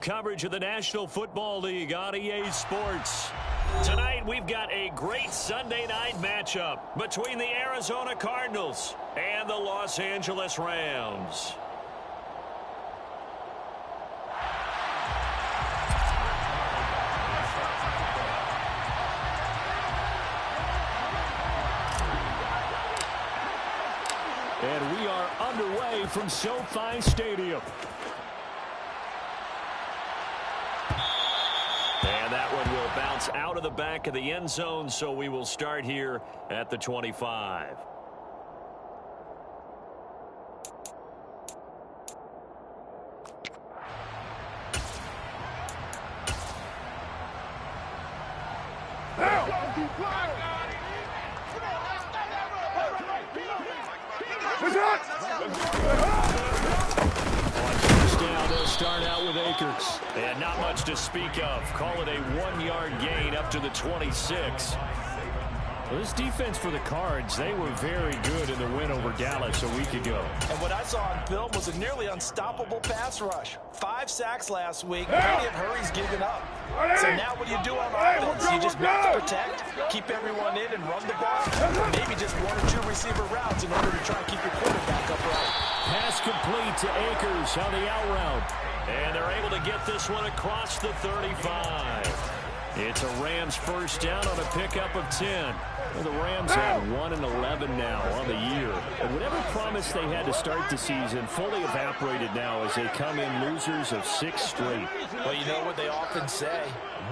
Coverage of the National Football League on EA Sports. Tonight, we've got a great Sunday night matchup between the Arizona Cardinals and the Los Angeles Rams. And we are underway from SoFi Stadium. And that one will bounce out of the back of the end zone, so we will start here at the 25. Start out with Akers. And not much to speak of. Call it a 1-yard gain up to the 26. Well, this defense for the Cards, they were very good in the win over Dallas a week ago. And what I saw on film was a nearly unstoppable pass rush. 5 sacks last week. Plenty of hurries given up. So now what do you do on offense? You just not to protect, keep everyone in and run the ball, or maybe just 1 or 2 receiver routes in order to try and keep your quarterback upright. Pass complete to Akers on the out route. And they're able to get this one across the 35. It's a Rams first down on a pickup of 10. Well, the Rams have 1-11 now on the year. And whatever promise they had to start the season fully evaporated now as they come in losers of 6 straight. Well, you know what they often say.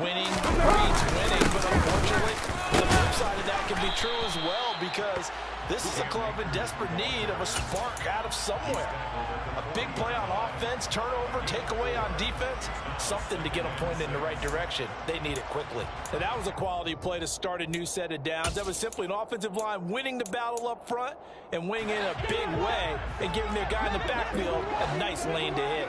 Winning breeds winning. But unfortunately, the flip side of that can be true as well, because this is a club in desperate need of a spark out of somewhere. A big play on offense, turnover, takeaway on defense, something to get a point in the right direction. They need it quickly. And that was a quality play to start a new set of downs. That was simply an offensive line winning the battle up front and winning in a big way and giving their guy in the backfield a nice lane to hit.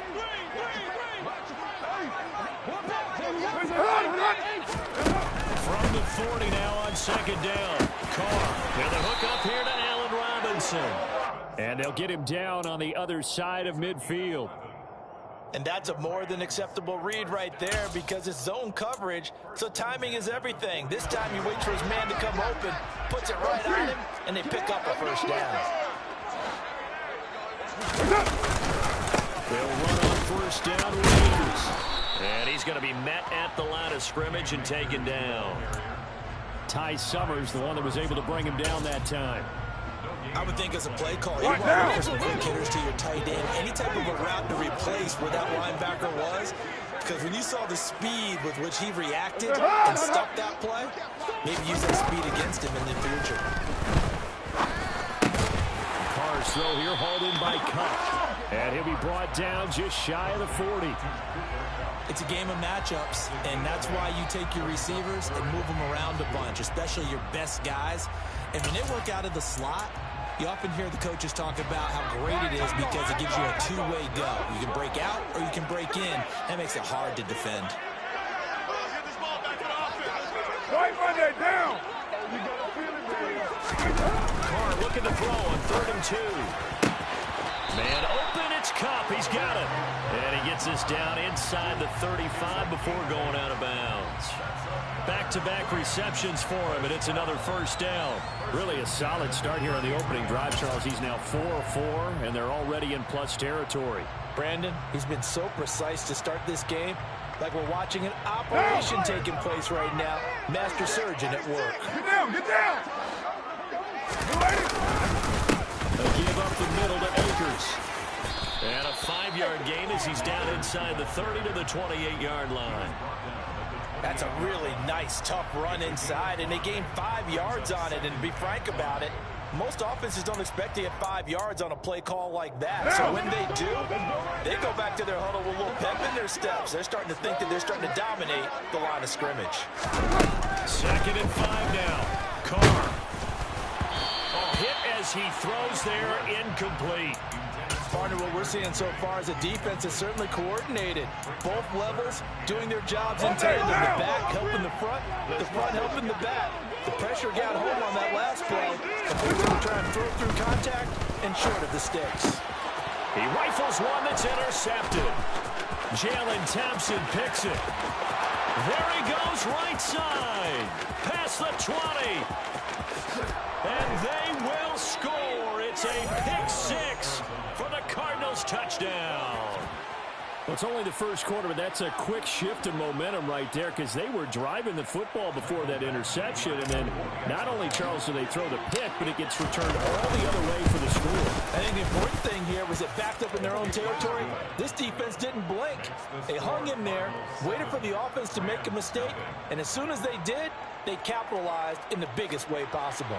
From the 40 now on second down. Carr with a hook up here to Allen Robinson. And they'll get him down on the other side of midfield. And that's a more than acceptable read right there, because it's zone coverage, so timing is everything. This time he waits for his man to come open, puts it right on him, and they pick up a first down. They'll run on first down with Akers. And he's going to be met at the line of scrimmage and taken down. Ty Summers, the one that was able to bring him down that time. I would think as a play call, you want to look for some quick hitters to your tight end. Any type of a route to replace where that linebacker was. Because when you saw the speed with which he reacted and stopped that play, maybe use that speed against him in the future. Carr's throw here hauled in by Cup. And he'll be brought down just shy of the 40. It's a game of matchups, and that's why you take your receivers and move them around a bunch, especially your best guys. And when they work out of the slot, you often hear the coaches talk about how great it is because it gives you a two-way go. You can break out or you can break in. That makes it hard to defend. Carr looking to throw on 3rd and 2. Man open, it's Cup. He's got it. And he gets this down inside the 35 before going out of bounds. Back-to-back receptions for him, and it's another first down. Really a solid start here on the opening drive, Charles. He's now 4 of 4, and they're already in plus territory. Brandon, he's been so precise to start this game, like we're watching an operation taking place right now. Master surgeon at work. Get down, get down! They'll give up the middle to Akers. And a 5-yard gain as he's down inside the 30 to the 28-yard line. That's a really nice, tough run inside, and they gained 5 yards on it. And to be frank about it, most offenses don't expect to get 5 yards on a play call like that. So when they do, they go back to their huddle with a little pep in their steps. They're starting to think that they're starting to dominate the line of scrimmage. 2nd and 5 now. Carr. Hit as he throws there, incomplete. Partner, what we're seeing so far is a defense that's certainly coordinated. Both levels doing their jobs in tandem. The back helping the front helping the back. The pressure got home on that last play. The boys are trying to throw through contact and short of the sticks. He rifles one that's intercepted. Jalen Thompson picks it. There he goes, right side. Past the 20. And they will score. It's a pick six for the Cardinals touchdown. Well, it's only the first quarter, but that's a quick shift in momentum right there because they were driving the football before that interception. And then not only, Charles, do they throw the pick, but it gets returned all the other way for the score. I think the important thing here was it backed up in their own territory. This defense didn't blink. They hung in there, waited for the offense to make a mistake, and as soon as they did, they capitalized in the biggest way possible.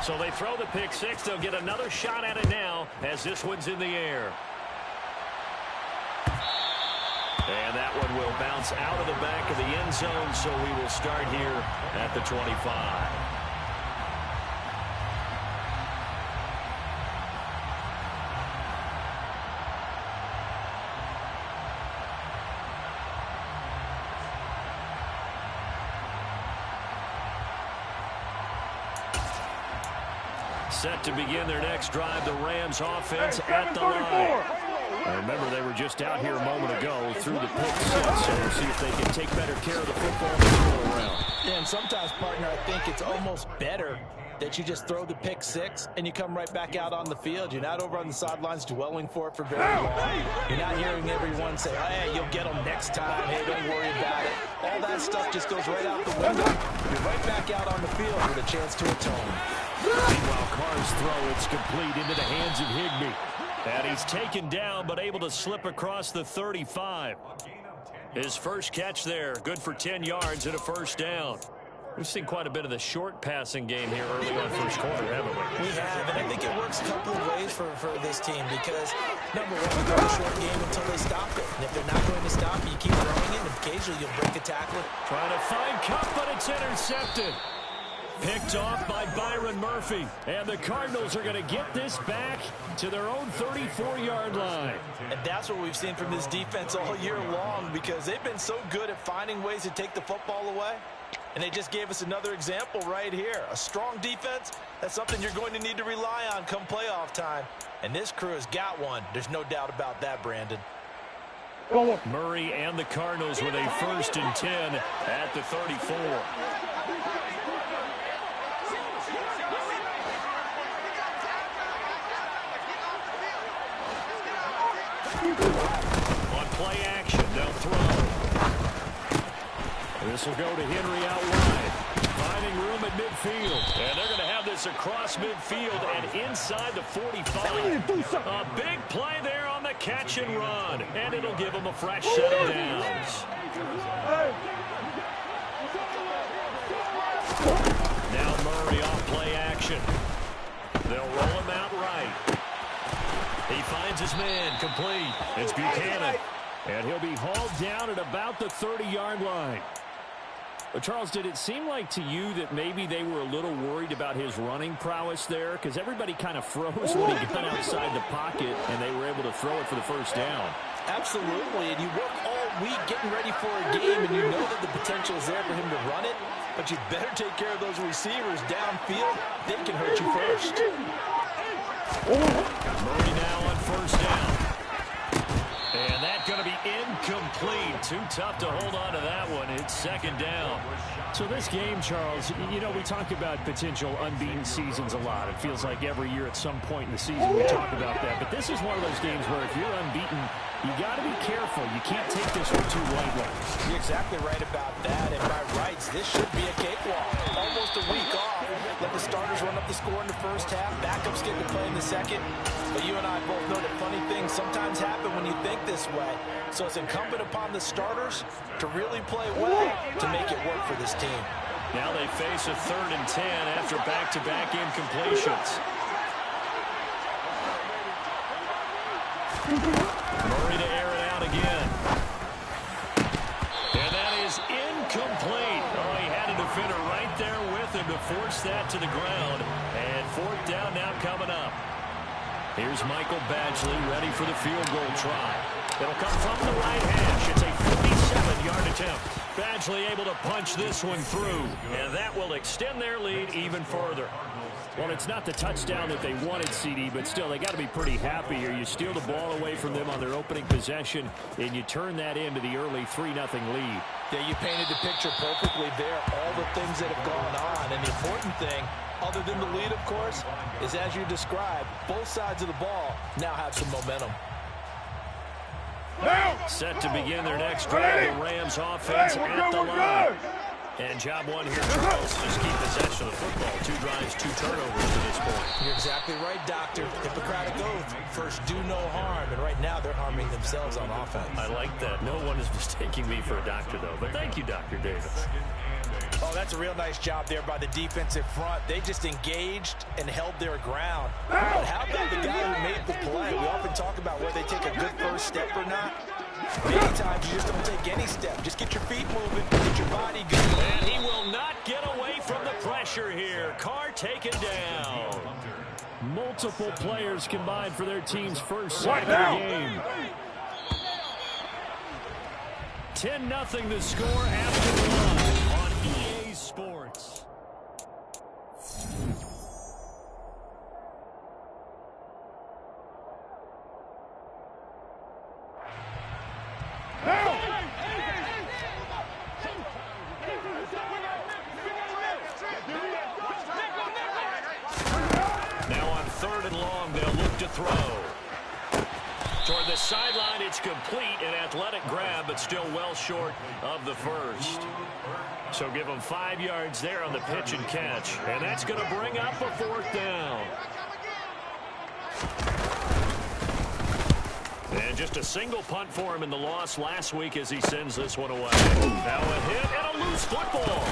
So they throw the pick six. They'll get another shot at it now as this one's in the air. And that one will bounce out of the back of the end zone, so we will start here at the 25. Set to begin their next drive, the Rams offense at the line. And remember, they were just out here a moment ago through the pick six, so we'll see if they can take better care of the football this go around. Yeah, and sometimes, partner, I think it's almost better that you just throw the pick six and you come right back out on the field. You're not over on the sidelines dwelling for it for very long. You're not hearing everyone say, hey, you'll get them next time. Hey, don't worry about it. All that stuff just goes right out the window. You're right back out on the field with a chance to atone. Meanwhile, Carr's throw, it's complete into the hands of Higbee. And he's taken down, but able to slip across the 35. His first catch there, good for 10 yards and a first down. We've seen quite a bit of the short passing game here early on first quarter, haven't we? We have, and I think it works a couple of ways for this team because, number one, you go a short game until they stop it. And if they're not going to stop it, you keep throwing it, and occasionally you'll break a tackle. Trying to find Kupp, but it's intercepted. Picked off by Byron Murphy. And the Cardinals are going to get this back to their own 34-yard line. And that's what we've seen from this defense all year long because they've been so good at finding ways to take the football away. And they just gave us another example right here. A strong defense, that's something you're going to need to rely on come playoff time. And this crew has got one. There's no doubt about that, Brandon. Murray and the Cardinals with a 1st and 10 at the 34. On play action, they'll throw. This will go to Henry out wide. Finding room at midfield. And they're going to have this across midfield and inside the 45. A big play there on the catch and run. And it'll give them a fresh set of downs. Now Murray off play action. They'll roll him out right. He finds his man complete. It's Buchanan. And he'll be hauled down at about the 30-yard line. But Charles, did it seem like to you that maybe they were a little worried about his running prowess there? Because everybody kind of froze when he got outside the pocket, and they were able to throw it for the first down. Absolutely, and you work all week getting ready for a game, and you know that the potential is there for him to run it, but you better take care of those receivers downfield. They can hurt you first. Murray now on first down. And that's going to be incomplete. Too tough to hold on to that one. It's 2nd down. So this game, Charles, you know, we talk about potential unbeaten seasons a lot. It feels like every year at some point in the season we talk about that. But this is one of those games where if you're unbeaten, you got to be careful. You can't take this one too lightly. You're exactly right about that. And by rights, this should be a cakewalk. Almost a week off. Let the starters run up the score in the first half. Backups get to play in the second. But you and I both know that funny things sometimes happen when you think this way. So it's incumbent upon the starters to really play well to make it work for this team. Now they face a 3rd and 10 after back-to-back incompletions. Murray to air it out again. And that is incomplete. Oh, he had a defender right there with him to force that to the ground. And 4th down now coming up. Here's Michael Badgley ready for the field goal try. It'll come from the right hash. It's a 47-yard attempt. Badgley able to punch this one through, and that will extend their lead even further. Well, it's not the touchdown that they wanted, CD, but still, they got to be pretty happy here. You steal the ball away from them on their opening possession, and you turn that into the early 3-0 lead. Yeah, you painted the picture perfectly there, all the things that have gone on. And the important thing, other than the lead, of course, is as you described, both sides of the ball now have some momentum. Set to begin their next drive, the Rams offense at the line. And job one here, Charles, just keep possession of the football. 2 drives, 2 turnovers to this point. You're exactly right, Doctor. Hippocratic oath. First, do no harm. And right now, they're harming themselves on offense. I like that. No one is mistaking me for a doctor, though. But thank you, Dr. Davis. Oh, that's a real nice job there by the defensive front. They just engaged and held their ground. But how about the guy who made the play? We often talk about whether they take a good first step or not. Many times you just don't take any step. Just get your feet moving, get your body going. And he will not get away from the pressure here. Carr taken down. Multiple players combined for their team's first sack of the game. 10-0 the score after one on EA Sports. Now on 3rd and long, they'll look to throw. Toward the sideline, it's complete, an athletic grab, but still well short of the first. So give them 5 yards there on the pitch and catch, and that's going to bring up a 4th down. And just a single punt for him in the loss last week as he sends this one away. Now a hit and a loose football.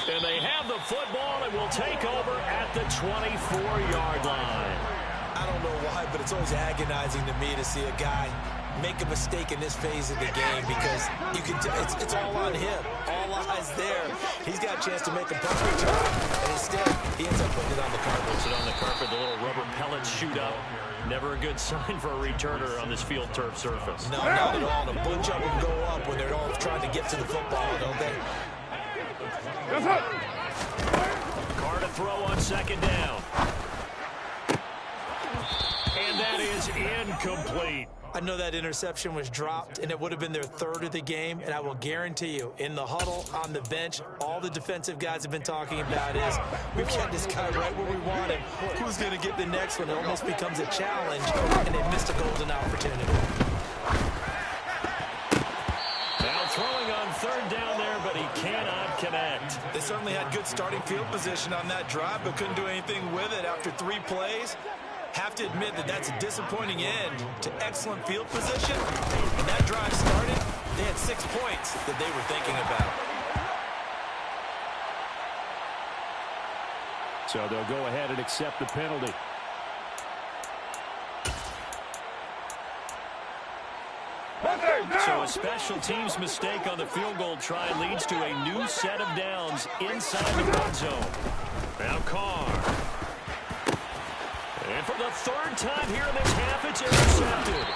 And they have the football and will take over at the 24-yard line. I don't know why, but it's always agonizing to me to see a guy make a mistake in this phase of the game because you can it's all on him. All eyes there. He's got a chance to make a punt return, and instead he ends up putting it on the carpet. Puts it on the carpet, the little rubber pellets shoot up. Never a good sign for a returner on this field turf surface. No, not at all. And a bunch of them go up when they're all trying to get to the football, don't they? Carr to throw on 2nd down. And that is incomplete. I know that interception was dropped, and it would have been their 3rd of the game, and I will guarantee you, in the huddle, on the bench, all the defensive guys have been talking about is, we've got this guy right where we want him. Who's going to get the next one? It almost becomes a challenge, and they missed a golden opportunity. Now throwing on 3rd down there, but he cannot connect. They certainly had good starting field position on that drive, but couldn't do anything with it after 3 plays. Have to admit that that's a disappointing end to excellent field position. When that drive started, they had 6 points that they were thinking about. So they'll go ahead and accept the penalty. So a special teams mistake on the field goal try leads to a new set of downs inside the red zone. Now Carr. And for the 3rd time here in this half, it's intercepted.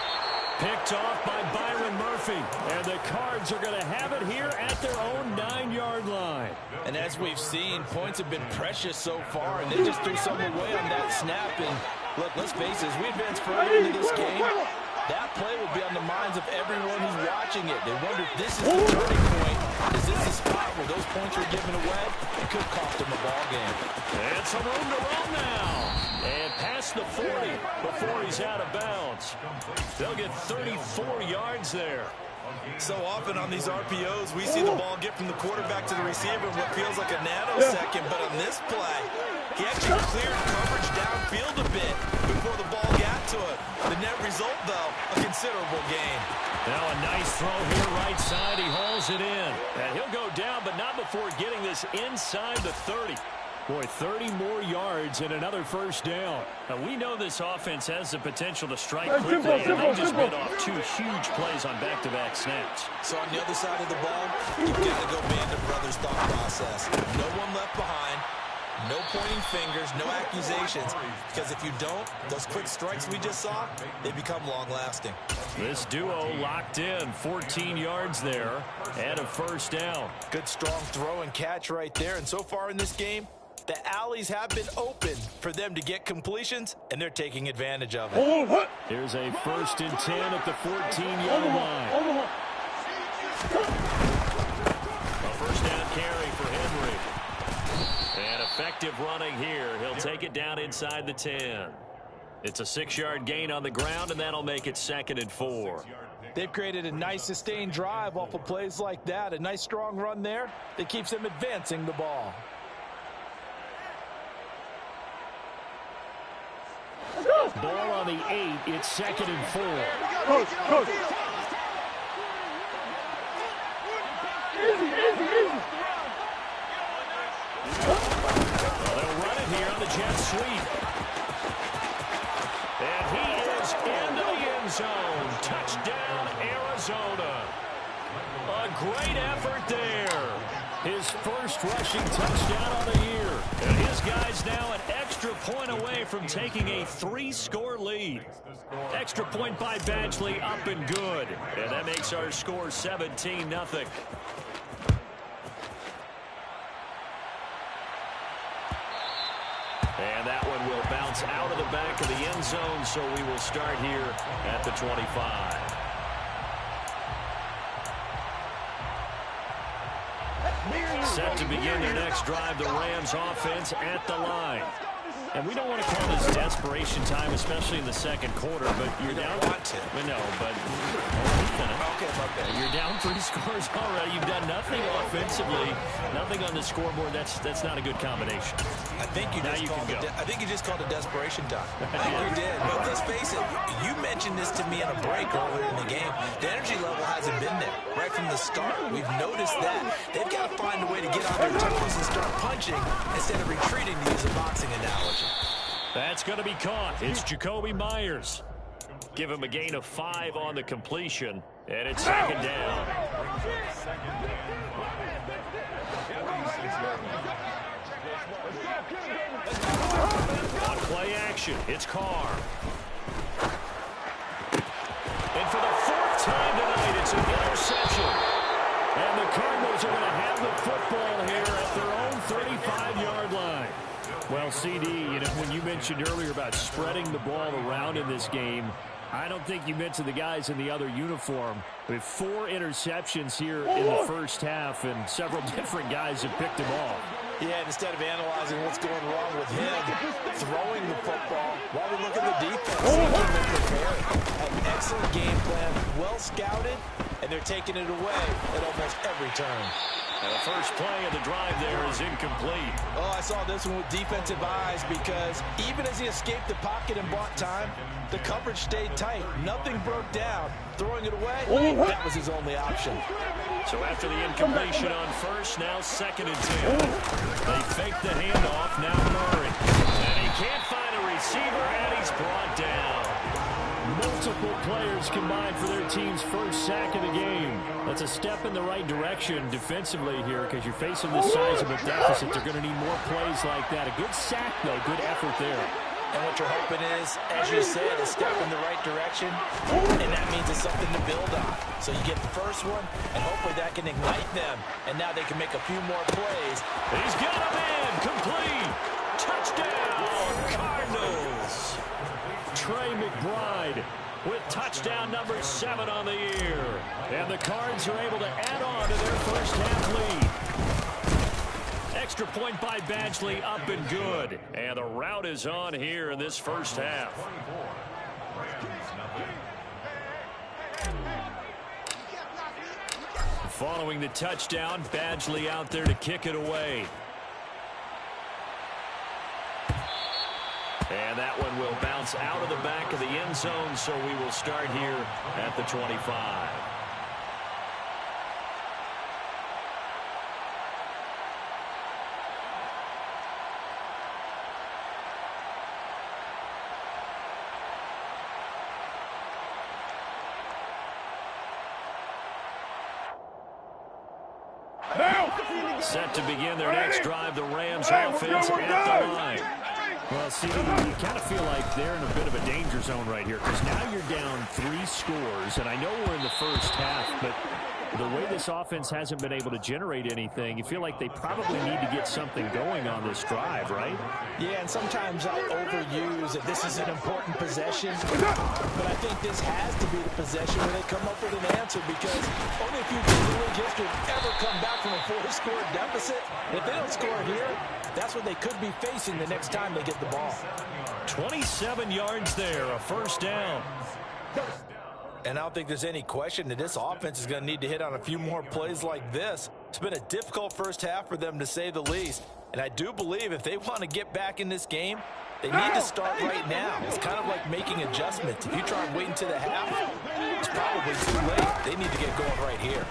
Picked off by Byron Murphy. And the Cards are going to have it here at their own 9-yard line. And as we've seen, points have been precious so far, and they just threw some away on that snap. And look, let's face it, as we advance further into this game, that play will be on the minds of everyone who's watching it. They wonder if this is the turning point. Is this the spot where those points were given away? It could cost them a ball game. And some room to run now. And past the 40 before he's out of bounds. They'll get 34 yards there. So often on these RPOs, we see the ball get from the quarterback to the receiver in what feels like a nanosecond. But on this play, he actually cleared coverage downfield a bit before the ball got to it. The net result, though, a considerable gain. Now a nice throw here right side. He hauls it in. And he'll go down, but not before getting this inside the 30. Boy, 30 more yards and another 1st down. Now, we know this offense has the potential to strike quickly, and they just bit off 2 huge plays on back-to-back snaps. So on the other side of the ball, you've got to go man to brothers thought process. No one left behind, No pointing fingers, no accusations, because if you don't, those quick strikes we just saw, they become long-lasting. This duo locked in, 14 yards there, and a first down. Good, strong throw and catch right there, and so far in this game, the alleys have been open for them to get completions, and they're taking advantage of it. Here's a 1st and 10 at the 14-yard line. A first down carry for Henry. And effective running here. He'll take it down inside the 10. It's a 6-yard gain on the ground, and that'll make it 2nd and 4. They've created a nice sustained drive off of plays like that. A nice strong run there that keeps them advancing the ball. Ball on the 8. It's 2nd and 4. Coach. They'll run it here on the jet sweep. And he is into the end zone. Touchdown, Arizona. A great effort there. His first rushing touchdown on the year. And his guys now an extra point away from taking a 3-score lead. Extra point by Badgley, up and good. And that makes our score 17-0. And that one will bounce out of the back of the end zone, so we will start here at the 25. Set to begin their next drive, the Rams offense at the line. And we don't want to call this desperation time, especially in the second quarter, but you're down. You're down 3 scores already. You've done nothing offensively, nothing on the scoreboard. That's not a good combination. I think you just called it desperation time. I think you did. But let's face it, you mentioned this to me in a break earlier in the game. The energy level hasn't been there right from the start. We've noticed that. They've got to find a way to get on their toes and start punching instead of retreating, to use a boxing analogy. That's going to be caught. It's Jakobi Meyers. Give him a gain of 5 on the completion, and it's 2nd down. On play action, it's Carr. And for the 4th time tonight, it's an interception. And the Cardinals are going to have the football here at their own 35-yard line. Well, CD, when you mentioned earlier about spreading the ball around in this game, I don't think you mentioned the guys in the other uniform. With 4 interceptions here in the first half, and several different guys have picked them off. Yeah, instead of analyzing what's going wrong with him throwing the football, while we look at the defense, they're prepared. An excellent game plan, well scouted, and they're taking it away at almost every turn. And the first play of the drive there is incomplete. Oh, I saw this one with defensive eyes, because even as he escaped the pocket and bought time, the coverage stayed tight. Nothing broke down. Throwing it away, that was his only option. So after the incompletion on first, now 2nd and 10. They fake the handoff, now Murray. And he can't find a receiver, and he's brought down. Multiple players combined for their team's first sack of the game. That's a step in the right direction defensively here, because you're facing this sizable deficit. They're going to need more plays like that. A good sack, though. Good effort there. And what you're hoping is, as you said, a step in the right direction, and that means it's something to build on. So you get the first one, and hopefully that can ignite them, and now they can make a few more plays. He's got a man, complete, touchdown, Cardinals. Trey McBride with touchdown number 7 on the year. And the Cards are able to add on to their first half lead. Extra point by Badgley, up and good. And the rout is on here in this first half. Following the touchdown, Badgley out there to kick it away. And that one will bounce out of the back of the end zone, so we will start here at the 25. Set to begin their next drive, the Rams offense at the line. Well, see, you kind of feel like they're in a bit of a danger zone right here because now you're down 3 scores, and I know we're in the first half, but the way this offense hasn't been able to generate anything, you feel like they probably need to get something going on this drive, right? Yeah, and sometimes I'll overuse that this is an important possession, but I think this has to be the possession where they come up with an answer because only a few teams in league history have ever come back from a 4-score deficit. And if they don't score here, that's what they could be facing the next time they get the ball. 27 yards there, a first down. And I don't think there's any question that this offense is going to need to hit on a few more plays like this. It's been a difficult first half for them, to say the least. And I do believe if they want to get back in this game, they need to start right now. It's kind of like making adjustments. If you try and wait until the half, it's probably too late. They need to get going right here.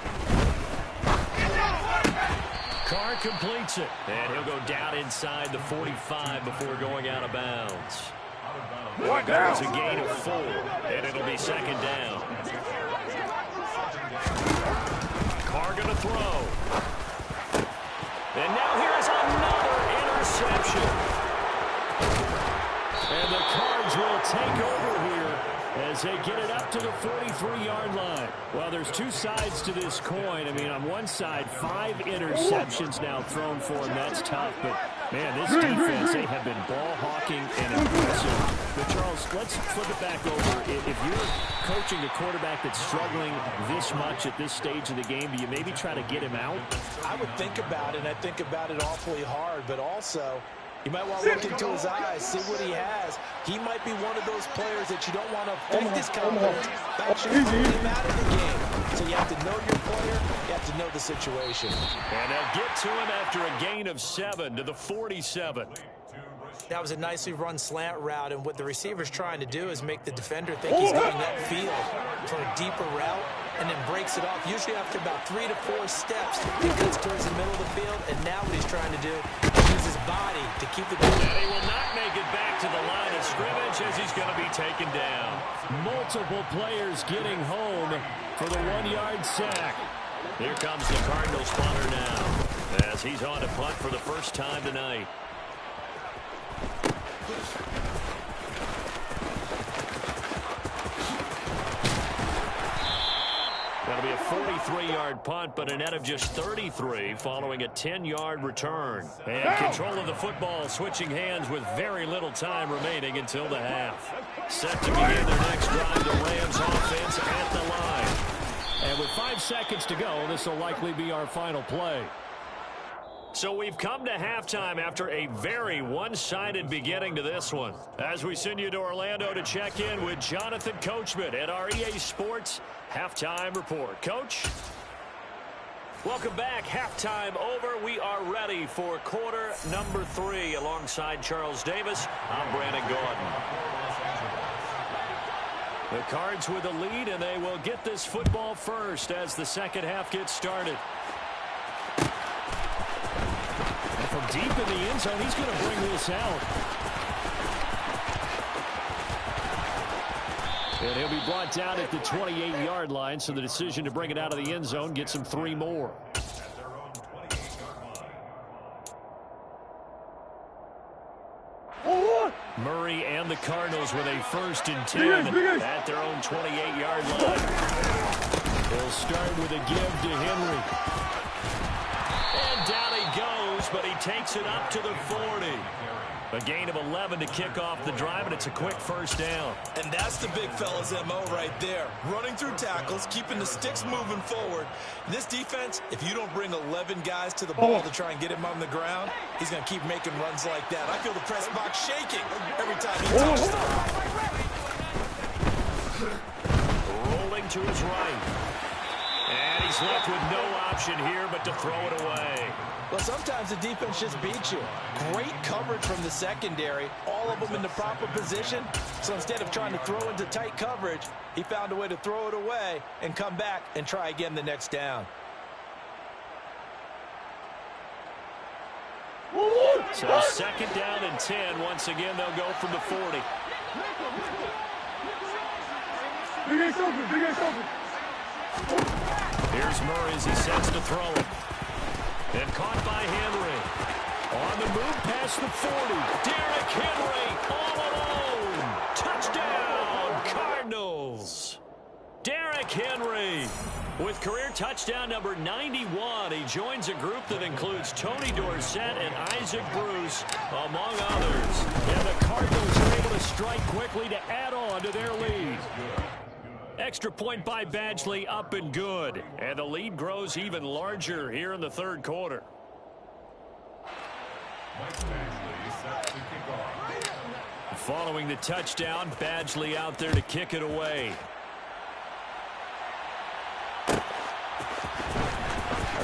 Carr completes it, and he'll go down inside the 45 before going out of bounds. That was a gain of 4, and it'll be second down. Carr going to throw. And now here's another interception. And the Cards will take over here as they get it up to the 43-yard line. Well, there's 2 sides to this coin. I mean, on one side, 5 interceptions now thrown for him. That's tough, but, man, this defense, they have been ball-hawking and impressive. But, Charles, let's flip it back over. If you're coaching a quarterback that's struggling this much at this stage of the game, do you maybe try to get him out? I would think about it, and I think about it awfully hard, but also you might want to look into his eyes, see what he has. He might be one of those players that you don't want to affect his confidence. That should put him out of the game. So you have to know your player. You have to know the situation. And they'll get to him after a gain of 7 to the 47. That was a nicely run slant route, and what the receiver's trying to do is make the defender think he's going upfield for a deeper route, and then breaks it off. Usually after about 3 to 4 steps, he cuts towards the middle of the field, and now what he's trying to do is use his body to keep the ball. And he will not make it back to the line of scrimmage as he's going to be taken down. Multiple players getting home for the 1-yard sack. Here comes the Cardinals punter now as he's on to punt for the first time tonight. That'll be a 43-yard punt, but a net of just 33 following a 10-yard return. And control of the football switching hands with very little time remaining until the half. Set to begin their next drive, the Rams offense at the line. And with 5 seconds to go, this will likely be our final play. So we've come to halftime after a very one-sided beginning to this one. As we send you to Orlando to check in with Jonathan Coachman at our EA Sports Halftime Report. Coach? Welcome back. Halftime over. We are ready for quarter number 3. Alongside Charles Davis, I'm Brandon Gordon. The Cards with the lead, and they will get this football first as the second half gets started. From deep in the end zone, he's going to bring this out. And he'll be brought down at the 28-yard line, so the decision to bring it out of the end zone gets him 3 more. Murray and the Cardinals with a 1st and 10 at their own 28-yard line. They'll start with a give to Henry. And down he goes, but he takes it up to the 40. A gain of 11 to kick off the drive, and it's a quick first down. And that's the big fella's MO right there. Running through tackles, keeping the sticks moving forward. This defense, if you don't bring 11 guys to the ball to try and get him on the ground, he's going to keep making runs like that. I feel the press box shaking every time he touches the rock. Rolling to his right. And he's left with no option here but to throw it away. Well, sometimes the defense just beats you. Great coverage from the secondary, all of them in the proper position. So instead of trying to throw into tight coverage, he found a way to throw it away and come back and try again the next down. So second down and 10. Once again, they'll go from the 40. Here's Murray as he sets to throw it. And caught by Henry. On the move past the 40. Derrick Henry all alone. Touchdown, Cardinals. Derrick Henry with career touchdown number 91. He joins a group that includes Tony Dorsett and Isaac Bruce, among others. And the Cardinals are able to strike quickly to add on to their lead. Extra point by Badgley, up and good. And the lead grows even larger here in the third quarter. Following the touchdown, Badgley out there to kick it away.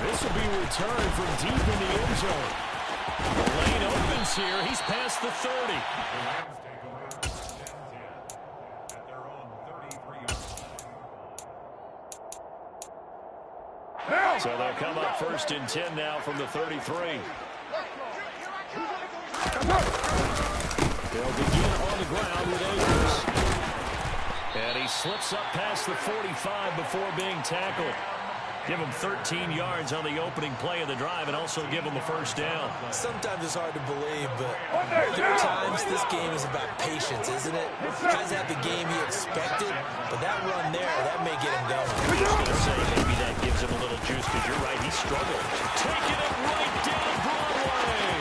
This will be returned from deep in the end zone. The lane opens here. He's past the 30. So they'll come up 1st and 10 now from the 33. They'll begin on the ground with Akers. And he slips up past the 45 before being tackled. Give him 13 yards on the opening play of the drive and also give him a first down. Sometimes it's hard to believe, but there are times this game is about patience, isn't it? Hasn't had the game he expected, but that run there, that may get him going. I was going to say maybe that gives him a little juice because you're right, he struggled. Taking it right down Broadway.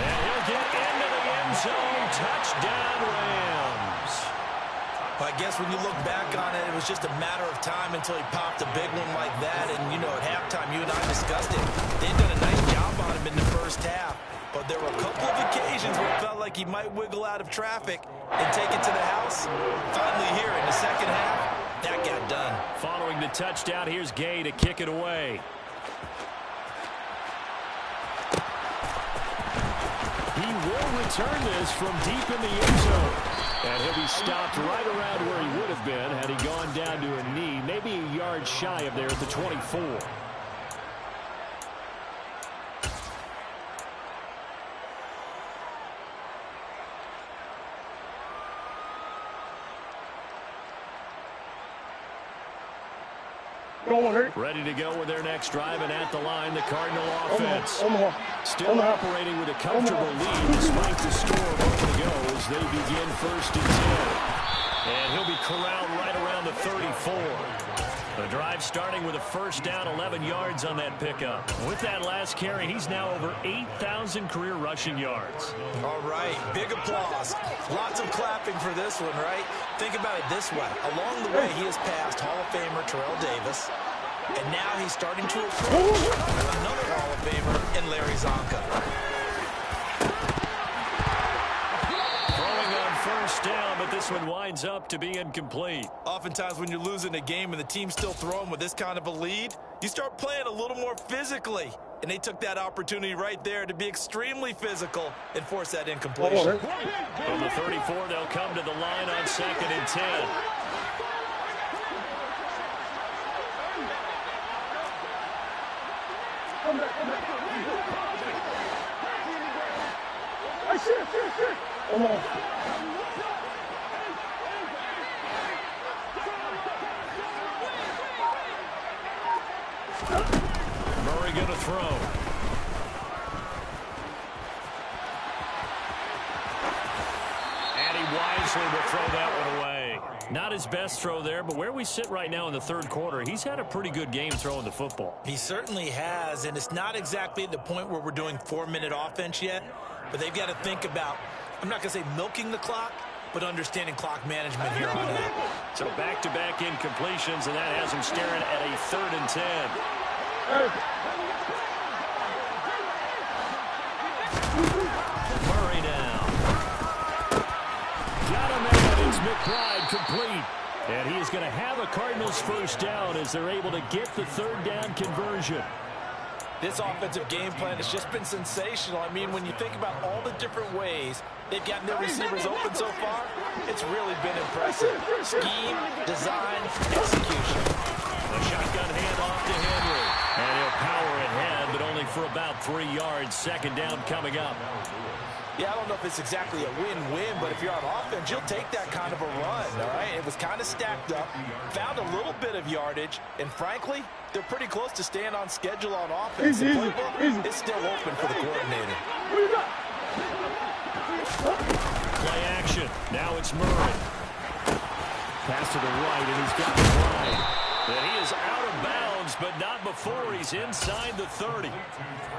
And he'll get into the end zone. Touchdown, Rams. I guess when you look back on it, it was just a matter of time until he popped a big one like that. And, you know, at halftime, you and I discussed it. They'd done a nice job on him in the first half. But there were a couple of occasions where it felt like he might wiggle out of traffic and take it to the house. Finally here in the second half, that got done. Following the touchdown, here's Gay to kick it away. He will return this from deep in the end zone. And he'll be stopped right around where he would have been had he gone down to a knee, maybe a yard shy of there at the 24. Ready to go with their next drive, and at the line, the Cardinal offense. Still operating with a comfortable lead despite the score a moment ago as they begin 1st and 10. And he'll be corralled right around the 34. The drive starting with a first down, 11 yards on that pickup. With that last carry, he's now over 8,000 career rushing yards. All right, big applause. Lots of clapping for this one, right? Think about it this way. Along the way, he has passed Hall of Famer Terrell Davis, and now he's starting to approach another Hall of Famer in Larry Zonka. Throwing on first down, but this one winds up to be incomplete. Oftentimes when you're losing a game and the team's still throwing with this kind of a lead, you start playing a little more physically. And they took that opportunity right there to be extremely physical and force that incompletion. From the 34, they'll come to the line on 2nd and 10. Murray going to throw. And he wisely will throw that one away. Not his best throw there, but where we sit right now in the third quarter, he's had a pretty good game throwing the football. He certainly has, and it's not exactly at the point where we're doing 4-minute offense yet, but they've got to think about, I'm not going to say milking the clock, but understanding clock management here on out. So back-to-back incompletions, and that has him staring at a 3rd and 10. Murray now. Got him out. It's McBride complete. And he is going to have a Cardinals first down as they're able to get the 3rd down conversion. This offensive game plan has just been sensational. I mean, when you think about all the different ways they've gotten their receivers open so far, it's really been impressive. Scheme, design, execution. A shotgun handoff to Henry. And he'll power ahead, but only for about 3 yards. Second down coming up. Yeah, I don't know if it's exactly a win-win, but if you're on offense, you'll take that kind of a run, all right? It was kind of stacked up, found a little bit of yardage, and frankly, they're pretty close to staying on schedule on offense. The playbook is still open for the coordinator. Play action. Now it's Murray. Pass to the right, and he's got the line. And he is out of bounds, but not before he's inside the 30.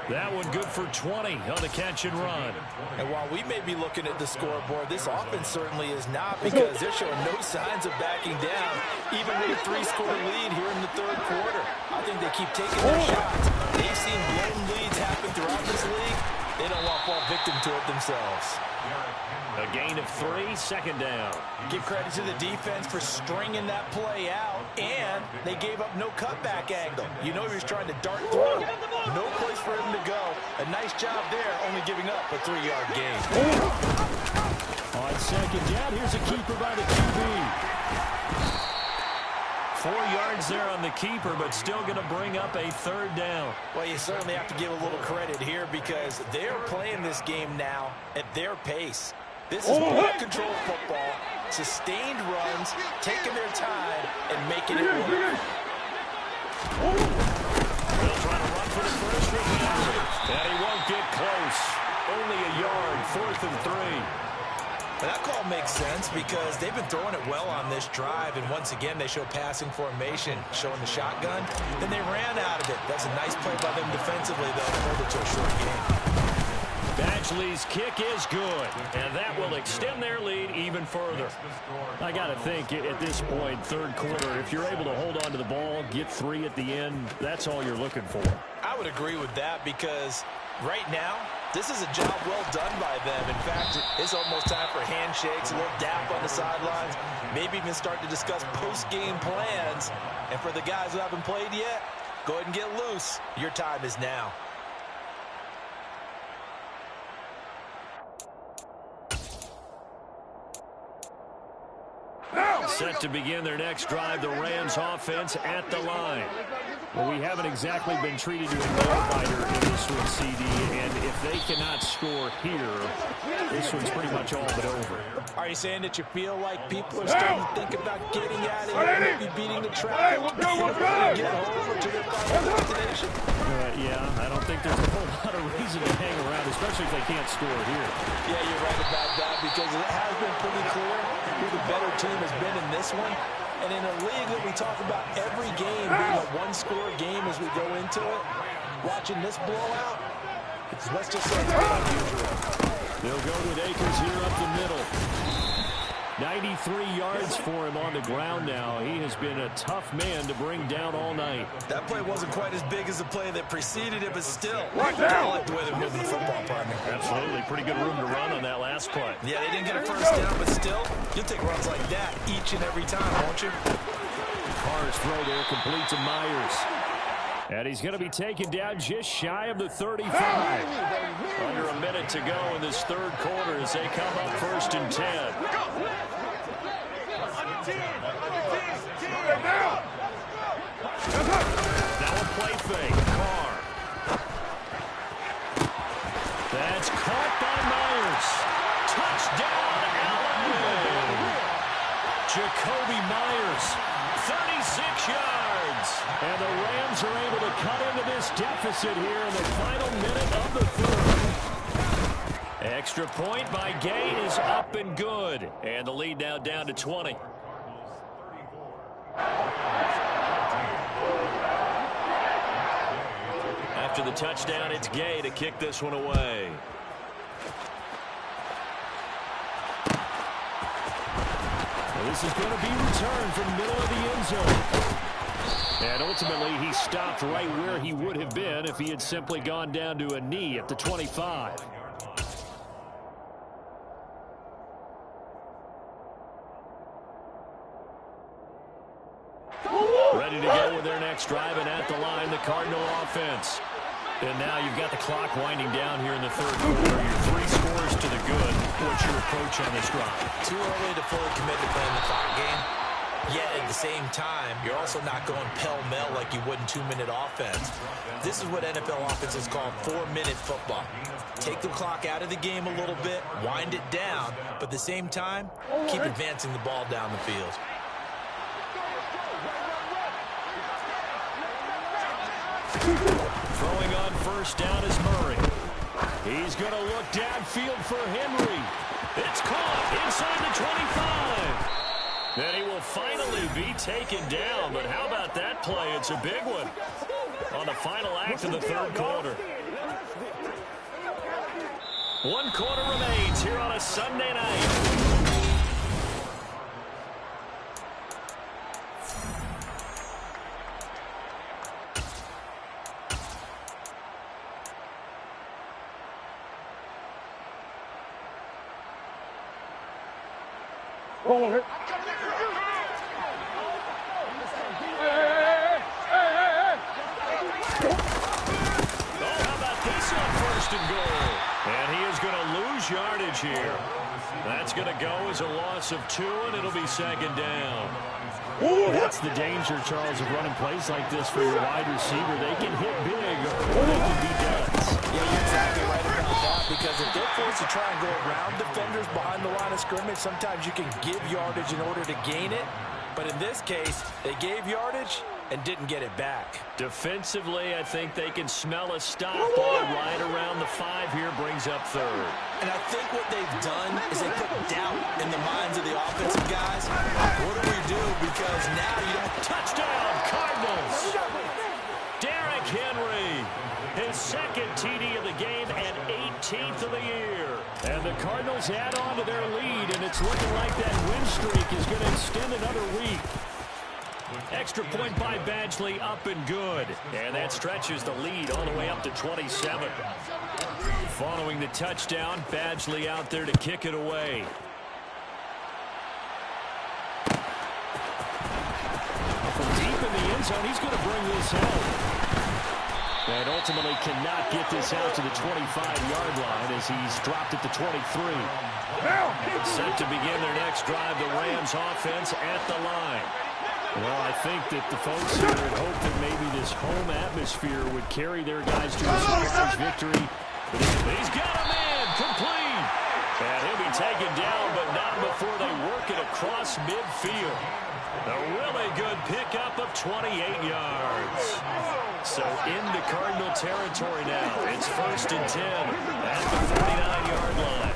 That one good for 20 on the catch and run. And while we may be looking at the scoreboard, this offense certainly is not, because they're showing no signs of backing down, even with a 3-score lead here in the third quarter. I think they keep taking their shots. They've seen blown leads happen throughout this league. They don't want to fall victim to it themselves. A gain of 3, second down. Give credit to the defense for stringing that play out, and they gave up no cutback angle. You know he was trying to dart through. No place for him to go. A nice job there, only giving up a 3-yard gain. On second down, here's a keeper by the QB. 4 yards there on the keeper, but still going to bring up a third down. Well, you certainly have to give a little credit here, because they're playing this game now at their pace. This is ball control football, sustained runs, taking their time, and making it work. They'll try to run for the first with Henry, and he won't get close. Only a yard, 4th and 3. And that call makes sense, because they've been throwing it well on this drive, and once again they show passing formation, showing the shotgun. Then they ran out of it. That's a nice play by them defensively, though, to hold it to a short game. Badgley's kick is good, and that will extend their lead even further. I got to think at this point, third quarter, if you're able to hold on to the ball, get 3 at the end, that's all you're looking for. I would agree with that, because right now, this is a job well done by them. In fact, it's almost time for handshakes, a little dap on the sidelines, maybe even start to discuss post-game plans. And for the guys who haven't played yet, go ahead and get loose. Your time is now. Set to begin their next drive, the Rams offense at the line. Well, we haven't exactly been treated to a nail-biter in this one, CD, and if they cannot score here, this one's pretty much all but over. Are you saying that you feel like people are starting to think about getting out of here, maybe beating the traffic, get over to their final destination? Yeah, I don't think there's a whole lot of reason to hang around, especially if they can't score here. Yeah, you're right about that, because it has been pretty clear who the better team has been in this one. And in a league that we talk about every game being a one-score game as we go into it, watching this blowout, let's just say it's been unusual. They'll go with Akers here up the middle. 93 yards for him on the ground now. He has been a tough man to bring down all night. That play wasn't quite as big as the play that preceded it, but still, I like the way they're moving the football, partner. Absolutely. Pretty good room to run on that last play. Yeah, they didn't get a first down, but still, you'll take runs like that each and every time, won't you? Carr's throw there complete to Myers. And he's going to be taken down just shy of the 35. Under a minute to go in this third quarter as they come up 1st and 10. Now a play fake. Carr. That's caught by Myers. Touchdown, Allen. Jacoby Myers, 36 yards. And the Rams are able to cut into this deficit here in the final minute of the third. Extra point by Gay is up and good. And the lead now down to 20. After the touchdown, it's Gay to kick this one away. Well, this is going to be returned from the middle of the end zone. And ultimately, he stopped right where he would have been if he had simply gone down to a knee at the 25. Ready to go with their next drive, and at the line, the Cardinal offense. And now you've got the clock winding down here in the third quarter. You're 3 scores to the good. What's your approach on this drive? Too early to fully commit to playing the clock game. Yet at the same time, you're also not going pell-mell like you would in 2-minute offense. This is what NFL offenses call 4-minute football. Take the clock out of the game a little bit, wind it down, but at the same time, keep advancing the ball down the field. Throwing on first down is Murray. He's going to look downfield for Henry. It's caught inside the 25. Then he will finally be taken down. But how about that play? It's a big one on the final act of the third quarter. 1 quarter remains here on a Sunday night. Yardage here. That's going to go as a loss of 2, and it'll be second down. That's the danger, Charles, of running plays like this for your wide receiver. They can hit big or they can be nuts. Yeah, you're exactly right about that, because if they're forced to try and go around defenders behind the line of scrimmage, sometimes you can give yardage in order to gain it. But in this case, they gave yardage and didn't get it back. Defensively, I think they can smell a stop on right around the 5 here, brings up third. And I think what they've done is they put doubt in the minds of the offensive guys. What do we do? Because now you don't... Touchdown, Cardinals! Derrick Henry, his second TD of the game and 18th of the year. And the Cardinals add on to their lead, and it's looking like that win streak is going to extend another week. Extra point by Badgley, up and good. And that stretches the lead all the way up to 27. Following the touchdown, Badgley out there to kick it away. From deep in the end zone, he's going to bring this home. And ultimately cannot get this out to the 25-yard line as he's dropped at the 23. Set to begin their next drive, the Rams offense at the line. Well, I think that the folks here had hoped that maybe this home atmosphere would carry their guys to a surprise victory. But he's got a man complete. And he'll be taken down, but not before they work it across midfield. A really good pickup of 28 yards. So into Cardinal territory now. It's 1st and 10 at the 49-yard line.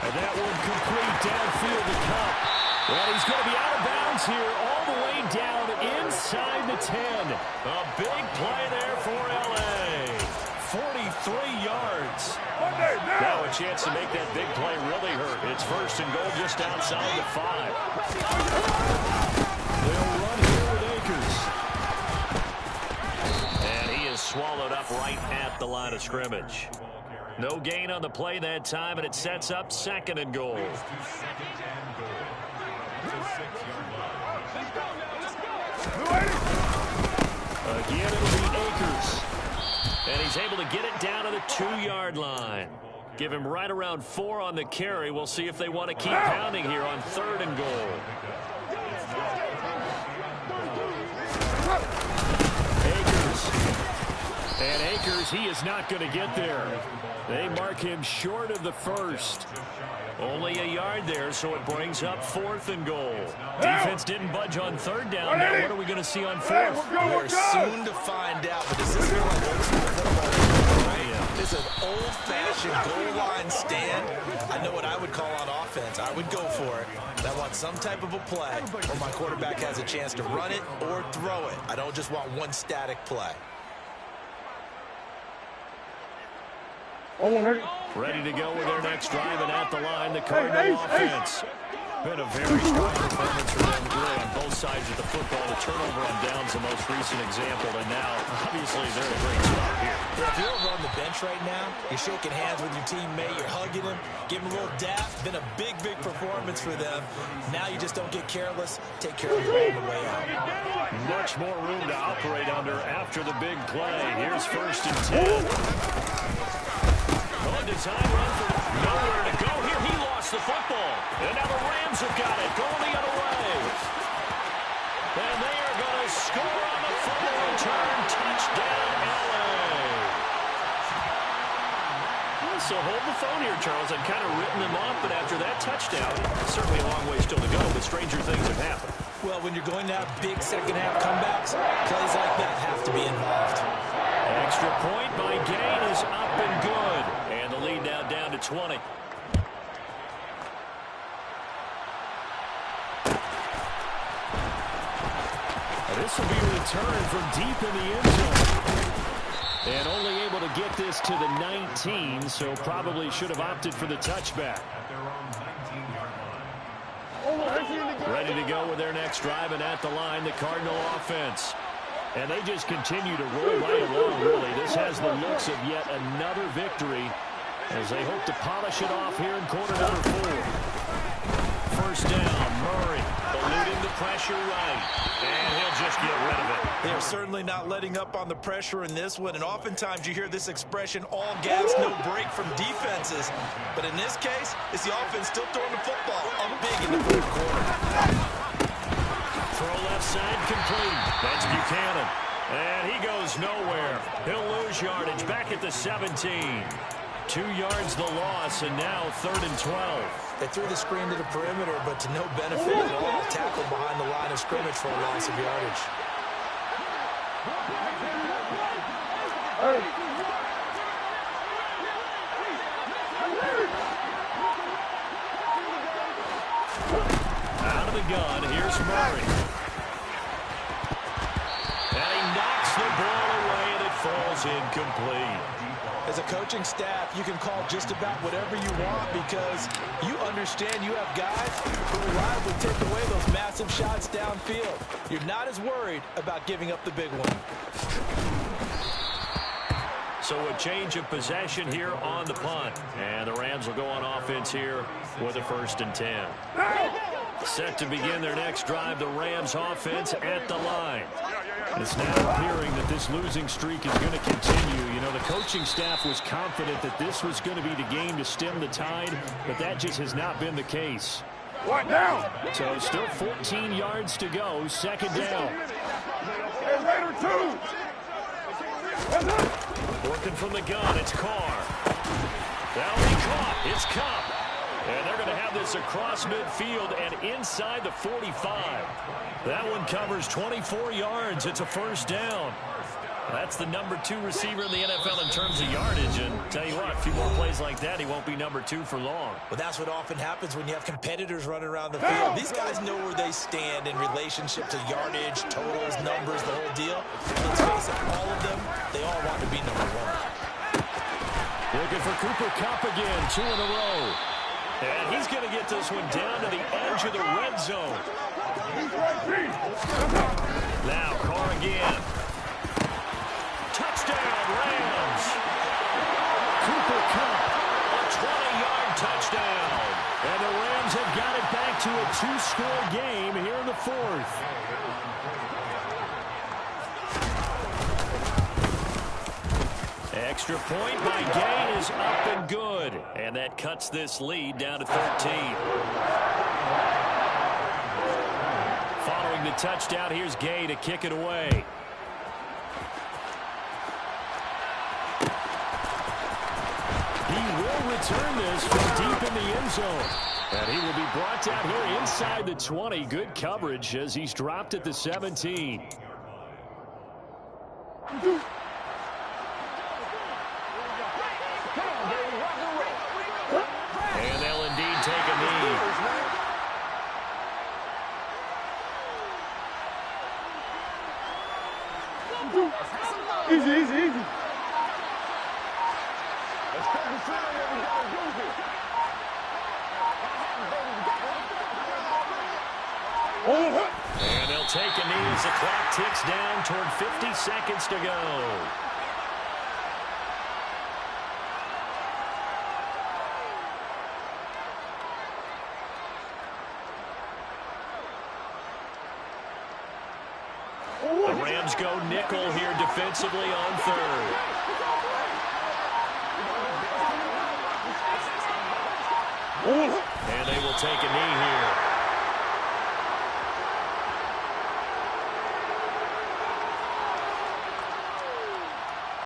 And that one complete downfield to Kupp. Well, he's going to be out of bounds here all the way down inside the 10. A big play there for L.A. 43 yards. Now a chance to make that big play really hurt. It's 1st and goal just outside the 5. They'll run here with Akers. And he is swallowed up right at the line of scrimmage. No gain on the play that time, and it sets up 2nd and goal. Again, it'll be Akers. And he's able to get it down to the 2-yard line. Give him right around 4 on the carry. We'll see if they want to keep pounding here on 3rd and goal. Akers. And Akers, he is not going to get there. They mark him short of the 1st. Only a yard there, so it brings up 4th and goal. Defense didn't budge on 3rd down. Now what are we going to see on 4th? We're soon to find out, but does this feel like old school football? Right? It's an old-fashioned goal line stand. I know what I would call on offense. I would go for it. I want some type of a play where my quarterback has a chance to run it or throw it. I don't just want one static play. Ready to go with their next drive, and at the line, the Cardinal offense. Been a very strong performance for them really on both sides of the football. The turnover on downs the most recent example, and now, obviously, they're in a great spot here. If you're over on the bench right now, you're shaking hands with your teammate, you're hugging him, give him a little dap. Been a big, big performance for them. Now you just don't get careless. Take care of the ball on the way out. Much more room to operate under after the big play. Here's 1st and 10. On to time run for nowhere to go here. He lost the football. And now the Rams have got it. So hold the phone here, Charles. I've kind of written them off, but after that touchdown, certainly a long way still to go, but stranger things have happened. Well, when you're going to have big second-half comebacks, plays like that have to be involved. Extra point by Gain is up and good. And the lead now down to 20. This will be a return from deep in the end zone. And only able to get this to the 19, so probably should have opted for the touchback. Ready to go with their next drive, and at the line, the Cardinal offense. And they just continue to roll right along, really. This has the looks of yet another victory as they hope to polish it off here in quarter number 4. First down, Murray eluding the pressure right, and he'll just get rid of it. They are certainly not letting up on the pressure in this one, and oftentimes you hear this expression, all gas, no break from defenses. But in this case, it's the offense still throwing the football up big in the fourth quarter. Throw left side complete. That's Buchanan. And he goes nowhere. He'll lose yardage back at the 17. 2 yards the loss, and now 3rd and 12. They threw the screen to the perimeter, but to no benefit at all. Tackled behind the line of scrimmage for a loss of yardage. Out of the gun, here's Murray. And he knocks the ball away, and it falls incomplete. As a coaching staff, you can call just about whatever you want because you understand you have guys who reliably take away those massive shots downfield. You're not as worried about giving up the big one. So a change of possession here on the punt. And the Rams will go on offense here with a 1st and 10. Set to begin their next drive, the Rams offense at the line. It's now appearing that this losing streak is going to continue. You know, the coaching staff was confident that this was going to be the game to stem the tide, but that just has not been the case. What now? So still 14 yards to go, 2nd down. Hey, Raider 2. Working from the gun, it's Carr. That'll be caught. It's Kupp. And they're going to have this across midfield and inside the 45. That one covers 24 yards. It's a 1st down. That's the number 2 receiver in the NFL in terms of yardage. And tell you what, a few more plays like that, he won't be number 2 for long. But that's what often happens when you have competitors running around the field. These guys know where they stand in relationship to yardage, totals, numbers, the whole deal. Let's face it, all of them, they all want to be number 1. Looking for Cooper Kupp again, 2 in a row. And he's going to get this one down to the edge of the red zone. Now Carr again. Touchdown, Rams. Cooper Kupp, a 20-yard touchdown. And the Rams have got it back to a 2-score game here in the 4th. Extra point by Gain is up and good. And that cuts this lead down to 13. Following the touchdown, here's Gay to kick it away. He will return this from deep in the end zone. And he will be brought down here inside the 20. Good coverage as he's dropped at the 17. And they'll indeed take a knee. Easy, easy, easy. And they'll take a knee as the clock ticks down toward 50 seconds to go. The Rams go nickel here defensively on 3rd. And they will take a